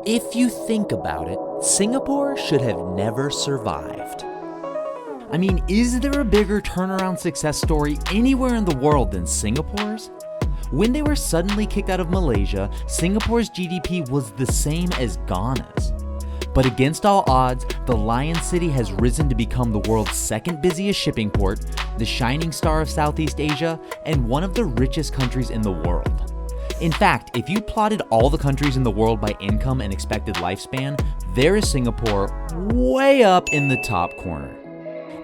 If you think about it, Singapore should have never survived. I mean, is there a bigger turnaround success story anywhere in the world than Singapore's? When they were suddenly kicked out of Malaysia, Singapore's GDP was the same as Ghana's. But against all odds, the Lion City has risen to become the world's second busiest shipping port, the shining star of Southeast Asia, and one of the richest countries in the world. In fact, if you plotted all the countries in the world by income and expected lifespan, there is Singapore way up in the top corner.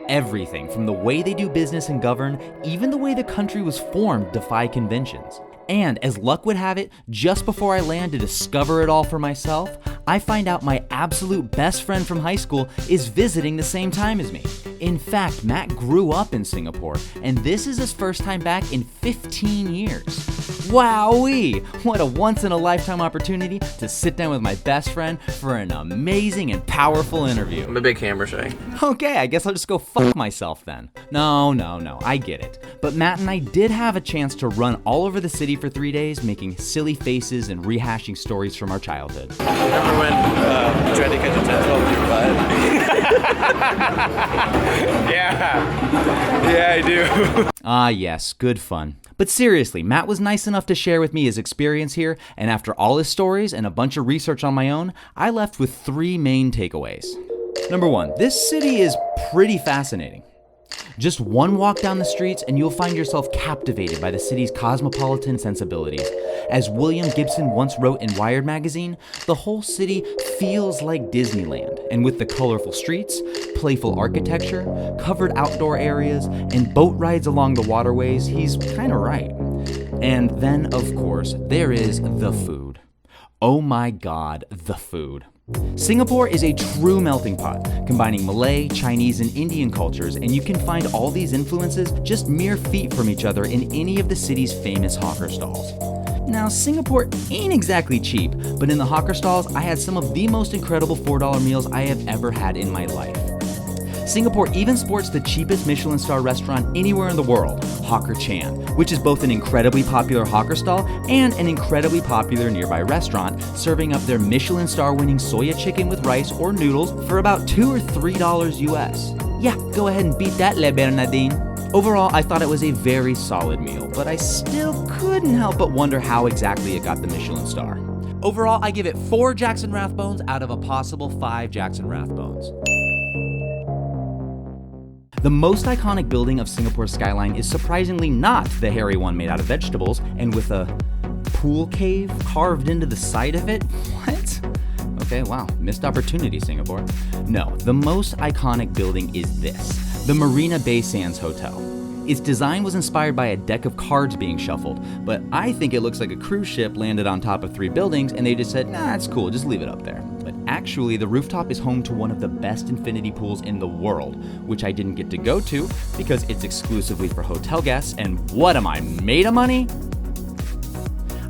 Everything from the way they do business and govern, even the way the country was formed, defy conventions. And as luck would have it, just before I land to discover it all for myself, I find out my absolute best friend from high school is visiting the same time as me. In fact, Matt grew up in Singapore, and this is his first time back in 15 years. Wowee! What a once-in-a-lifetime opportunity to sit down with my best friend for an amazing and powerful interview. I'm a big camera shy. Okay, I guess I'll just go fuck myself then. No, I get it. But Matt and I did have a chance to run all over the city for 3 days, making silly faces and rehashing stories from our childhood. Remember when you tried to catch a tadpole with your butt? Yeah, I do. Ah yes, good fun. But seriously, Matt was nice enough to share with me his experience here, and after all his stories and a bunch of research on my own, I left with 3 main takeaways. Number 1, this city is pretty fascinating. Just one walk down the streets and you'll find yourself captivated by the city's cosmopolitan sensibilities. As William Gibson once wrote in Wired magazine, the whole city feels like Disneyland, and with the colorful streets, playful architecture, covered outdoor areas, and boat rides along the waterways, he's kinda right. And then, of course, there is the food. Oh my god, the food. Singapore is a true melting pot, combining Malay, Chinese, and Indian cultures, and you can find all these influences just mere feet from each other in any of the city's famous hawker stalls. Now, Singapore ain't exactly cheap, but in the hawker stalls, I had some of the most incredible $4 meals I have ever had in my life. Singapore even sports the cheapest Michelin star restaurant anywhere in the world, Hawker Chan, which is both an incredibly popular hawker stall and an incredibly popular nearby restaurant, serving up their Michelin star winning soya chicken with rice or noodles for about $2 or $3 US. Yeah, go ahead and beat that, Le Bernardine. Overall, I thought it was a very solid meal, but I still couldn't help but wonder how exactly it got the Michelin star. Overall, I give it 4 Jackson Rathbones out of a possible 5 Jackson Rathbones. The most iconic building of Singapore's skyline is surprisingly not the hairy one made out of vegetables and with a pool cave carved into the side of it. What? Okay, wow, missed opportunity, Singapore. No, the most iconic building is this, the Marina Bay Sands Hotel. Its design was inspired by a deck of cards being shuffled, but I think it looks like a cruise ship landed on top of 3 buildings and they just said, nah, it's cool, just leave it up there. But actually, the rooftop is home to one of the best infinity pools in the world, which I didn't get to go to because it's exclusively for hotel guests, and what am I, made of money?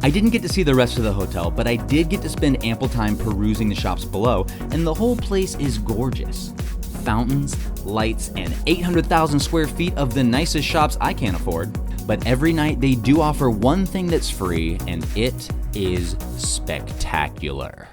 I didn't get to see the rest of the hotel, but I did get to spend ample time perusing the shops below, and the whole place is gorgeous. Fountains, lights, and 800,000 square feet of the nicest shops I can't afford. But every night they do offer one thing that's free, and it is spectacular.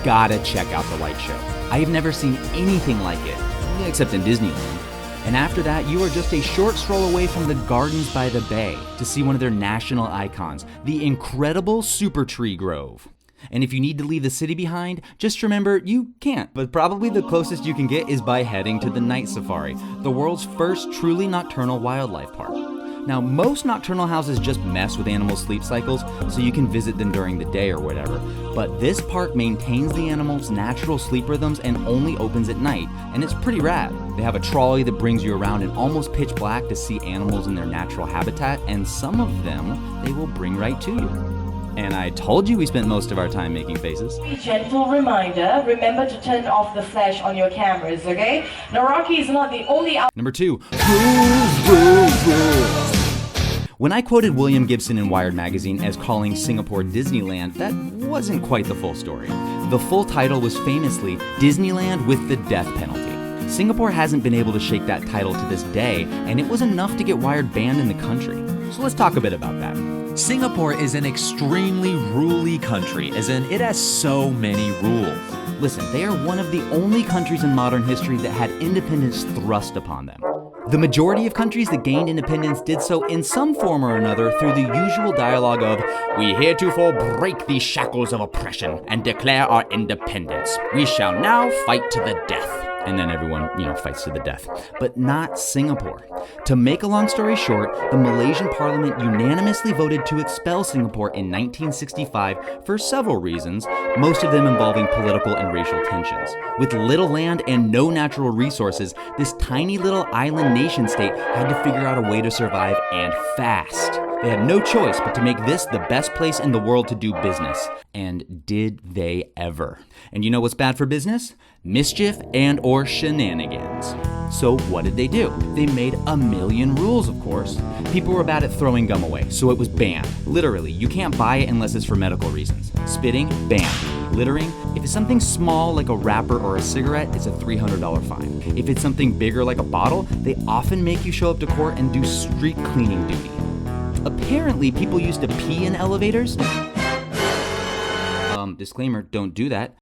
Gotta check out the light show. I have never seen anything like it, except in Disneyland. And after that, you are just a short stroll away from the Gardens by the Bay to see one of their national icons, the incredible Supertree Grove. And if you need to leave the city behind, just remember you can't. But probably the closest you can get is by heading to the Night Safari, the world's first truly nocturnal wildlife park. Now, most nocturnal houses just mess with animals' sleep cycles, so you can visit them during the day or whatever. But this park maintains the animals' natural sleep rhythms and only opens at night, and it's pretty rad. They have a trolley that brings you around in almost pitch black to see animals in their natural habitat, and some of them they will bring right to you. And I told you we spent most of our time making faces. Gentle reminder, remember to turn off the flash on your cameras, okay? Now, Rocky is not the only Number 2, rules. When I quoted William Gibson in Wired magazine as calling Singapore Disneyland, that wasn't quite the full story. The full title was famously Disneyland with the Death Penalty. Singapore hasn't been able to shake that title to this day, and it was enough to get Wired banned in the country. So let's talk a bit about that. Singapore is an extremely ruly country, as in it has so many rules. Listen, they are one of the only countries in modern history that had independence thrust upon them. The majority of countries that gained independence did so in some form or another through the usual dialogue of, "We heretofore break these shackles of oppression and declare our independence. We shall now fight to the death." And then everyone, fights to the death. But not Singapore. To make a long story short, the Malaysian parliament unanimously voted to expel Singapore in 1965 for several reasons, most of them involving political and racial tensions. With little land and no natural resources, this tiny little island nation state had to figure out a way to survive, and fast. They had no choice but to make this the best place in the world to do business. And did they ever? And you know what's bad for business? Mischief and or shenanigans. So what did they do? They made a million rules, of course. People were bad at throwing gum away, so it was banned. Literally, you can't buy it unless it's for medical reasons. Spitting, banned. Littering, if it's something small like a wrapper or a cigarette, it's a $300 fine. If it's something bigger like a bottle, they often make you show up to court and do street cleaning duty. Apparently, people used to pee in elevators. Disclaimer, don't do that.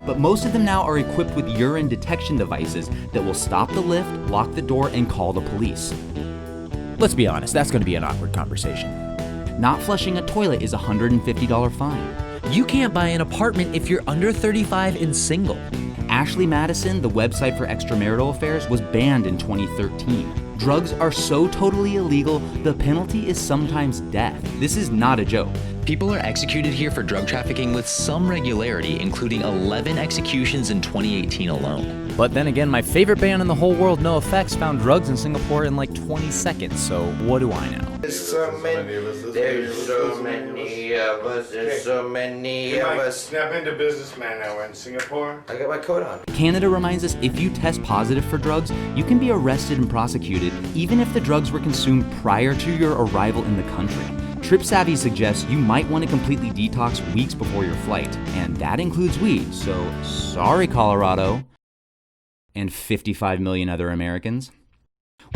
But most of them now are equipped with urine detection devices that will stop the lift, lock the door, and call the police. Let's be honest, that's going to be an awkward conversation. Not flushing a toilet is a $150 fine. You can't buy an apartment if you're under 35 and single. Ashley Madison, the website for extramarital affairs, was banned in 2013. Drugs are so totally illegal, the penalty is sometimes death. This is not a joke. People are executed here for drug trafficking with some regularity, including 11 executions in 2018 alone. But then again, my favorite band in the whole world, No Effects, found drugs in Singapore in like 20 seconds, so what do I know? There's so many of us. Snap into businessman now. We're in Singapore. I got my coat on. Canada reminds us if you test positive for drugs, you can be arrested and prosecuted, even if the drugs were consumed prior to your arrival in the country. TripSavvy suggests you might want to completely detox weeks before your flight, and that includes weed, so sorry Colorado, and 55 million other Americans.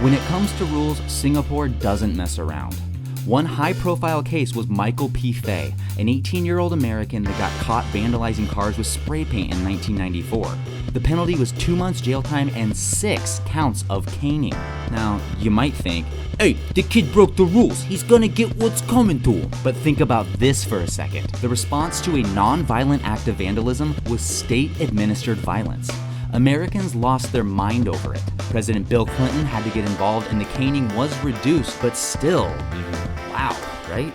When it comes to rules, Singapore doesn't mess around. One high-profile case was Michael P. Fay, an 18-year-old American that got caught vandalizing cars with spray paint in 1994. The penalty was 2 months jail time and 6 counts of caning. Now, you might think, hey, the kid broke the rules, he's gonna get what's coming to him. But think about this for a second. The response to a non-violent act of vandalism was state-administered violence. Americans lost their mind over it. President Bill Clinton had to get involved and the caning was reduced, but still, wow, right?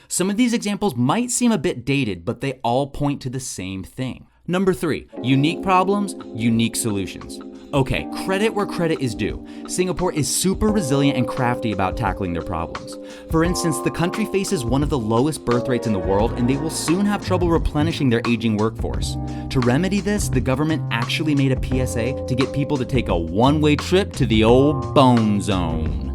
Some of these examples might seem a bit dated, but they all point to the same thing. Number 3, unique problems, unique solutions. Okay, credit where credit is due. Singapore is super resilient and crafty about tackling their problems. For instance, the country faces one of the lowest birth rates in the world, and they will soon have trouble replenishing their aging workforce. To remedy this, the government actually made a PSA to get people to take a one-way trip to the old bone zone.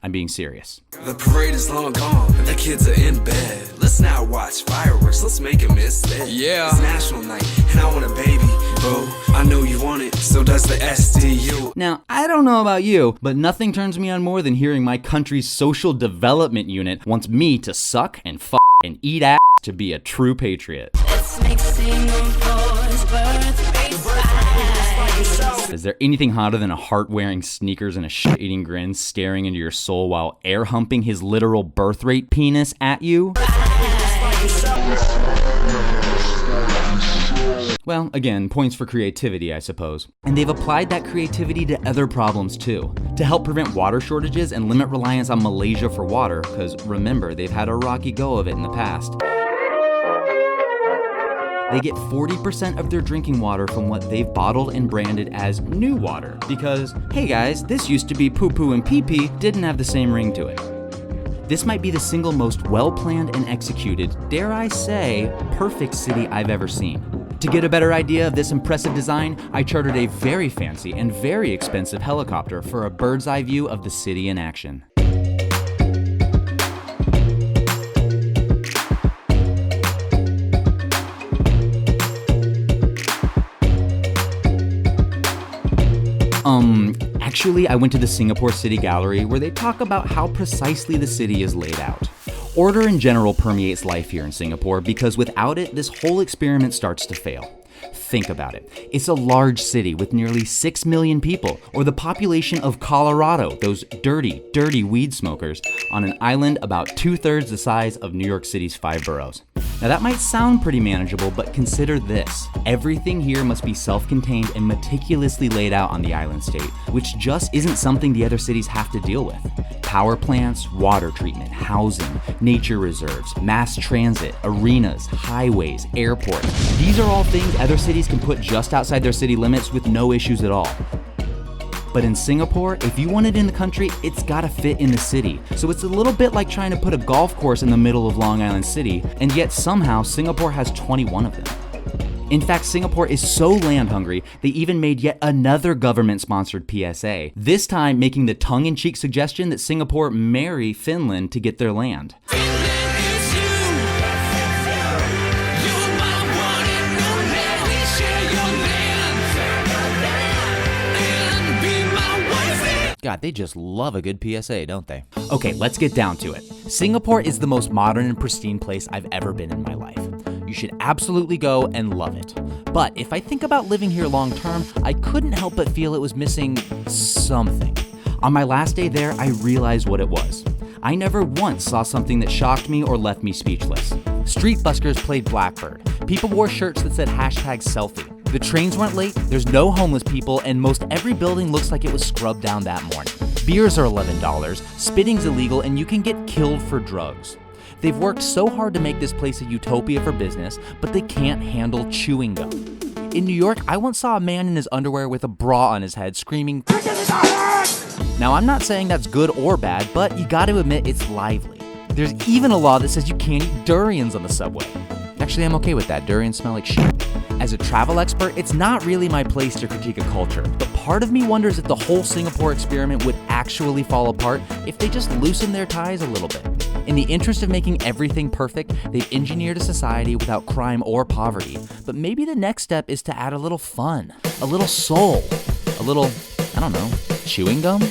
I'm being serious. The parade is long gone, and the kids are in bed. Let's not watch fireworks, let's make a mistake. Yeah. It's national night, and I want a baby. Bro, I know you want it, so does the STU. Now, I don't know about you, but nothing turns me on more than hearing my country's social development unit wants me to suck and fuck and eat ass to be a true patriot. Let's make Singapore's birthday fine. Is there anything hotter than a heart-wearing sneakers and a shit-eating grin staring into your soul while air-humping his literal birth rate penis at you? Well, again, points for creativity, I suppose. And they've applied that creativity to other problems too. To help prevent water shortages and limit reliance on Malaysia for water, because remember, they've had a rocky go of it in the past. They get 40% of their drinking water from what they've bottled and branded as new water. Because, hey guys, this used to be poo-poo and pee-pee, didn't have the same ring to it. This might be the single most well-planned and executed, dare I say, perfect city I've ever seen. To get a better idea of this impressive design, I chartered a very fancy and very expensive helicopter for a bird's eye view of the city in action. Actually, I went to the Singapore City Gallery where they talk about how precisely the city is laid out. Order in general permeates life here in Singapore because without it, this whole experiment starts to fail. Think about it. It's a large city with nearly 6 million people, or the population of Colorado, those dirty, dirty weed smokers, on an island about 2/3 the size of New York City's 5 boroughs. Now that might sound pretty manageable, but consider this. Everything here must be self-contained and meticulously laid out on the island state, which just isn't something the other cities have to deal with. Power plants, water treatment, housing, nature reserves, mass transit, arenas, highways, airports. These are all things other cities can put just outside their city limits with no issues at all. But in Singapore, if you want it in the country, it's gotta fit in the city. So it's a little bit like trying to put a golf course in the middle of Long Island City, and yet somehow Singapore has 21 of them. In fact, Singapore is so land hungry, they even made yet another government-sponsored PSA, this time making the tongue-in-cheek suggestion that Singapore marry Finland to get their land. God, they just love a good PSA, don't they? Okay, let's get down to it. Singapore is the most modern and pristine place I've ever been in my life. You should absolutely go and love it. But if I think about living here long term, I couldn't help but feel it was missing something. On my last day there, I realized what it was. I never once saw something that shocked me or left me speechless. Street buskers played Blackbird. People wore shirts that said #selfie. The trains weren't late, there's no homeless people, and most every building looks like it was scrubbed down that morning. Beers are $11, spitting's illegal, and you can get killed for drugs. They've worked so hard to make this place a utopia for business, but they can't handle chewing gum. In New York, I once saw a man in his underwear with a bra on his head screaming, Now, I'm not saying that's good or bad, but you gotta admit it's lively. There's even a law that says you can't eat durians on the subway. Actually, I'm okay with that. Durians smell like shit. As a travel expert, it's not really my place to critique a culture, but part of me wonders if the whole Singapore experiment would actually fall apart if they just loosened their ties a little bit. In the interest of making everything perfect, they've engineered a society without crime or poverty. But maybe the next step is to add a little fun, a little soul, a little, I don't know, chewing gum?